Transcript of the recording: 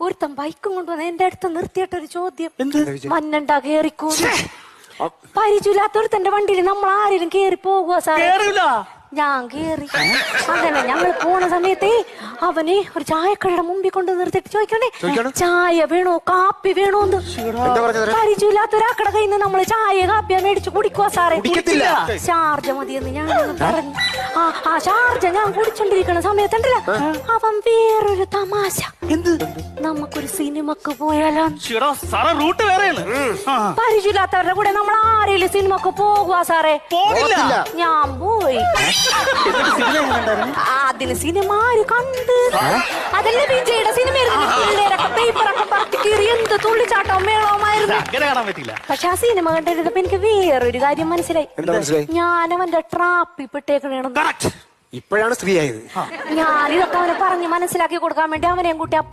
ഒരുത്തൻ ബൈക്കും കൊണ്ടുവന്ന് എന്റെ അടുത്ത് നിർത്തിയിട്ടൊരു ചോദ്യം, മഞ്ഞണ്ടാ കേറിക്കോ? പരിചയമില്ലാത്തൊരുത്തന്റെ വണ്ടിയിൽ നമ്മൾ ആരെങ്കിലും കേറി പോകുക സാറേ? ഞാൻ കേറി. അങ്ങനെ ഞങ്ങൾ പോണ സമയത്തേ അവന് ഒരു ചായക്കടയുടെ മുമ്പിൽ കൊണ്ട് നിർത്തിട്ട് ചോദിക്കണേ, ചായ വേണോ കാപ്പി വേണോന്ന്. പരിചയമില്ലാത്ത ഒരാക്കടെ കയ്യിൽ നിന്ന് നമ്മള് ചായ കാപ്പിയാ മേടിച്ച് കുടിക്കുവാ സാറേ? ഷാർജ മതിയെന്ന് ഞാൻ പറഞ്ഞു. ആ ഷാർജ ഞാൻ കുടിച്ചോണ്ടിരിക്കണ സമയത്തുണ്ടല്ല, അവൻ വേറൊരു തമാശ. നമുക്കൊരു സിനിമക്ക് പോയാലോ? പരിചയമില്ലാത്തവരുടെ കൂടെ നമ്മൾ ആരെങ്കിലും സിനിമക്ക് പോകുക സാറേ? ഞാൻ പോയി. അതിന് സിനിമ ആര് കണ്ട്? അതല്ലേ വിജയുടെ സിനിമ. പിള്ളേരൊക്കെ പേപ്പറൊക്കെ പറത്തി കീറി എന്ത് തുള്ളിച്ചാട്ടവും മേളവുമായിരുന്നു. പക്ഷെ ആ സിനിമ കണ്ടിരുന്നപ്പോ എനിക്ക് വേറൊരു കാര്യം മനസ്സിലായി. ഞാൻ അവന്റെ ട്രാപ്പിൽ പെട്ടേക്കണേണ്. ഇപ്പോഴാണ് സ്ത്രീ ആയത്. ഞാനിതൊക്കെ അവനെ പറഞ്ഞ് മനസ്സിലാക്കി കൊടുക്കാൻ വേണ്ടി അവനെയും കൂട്ടി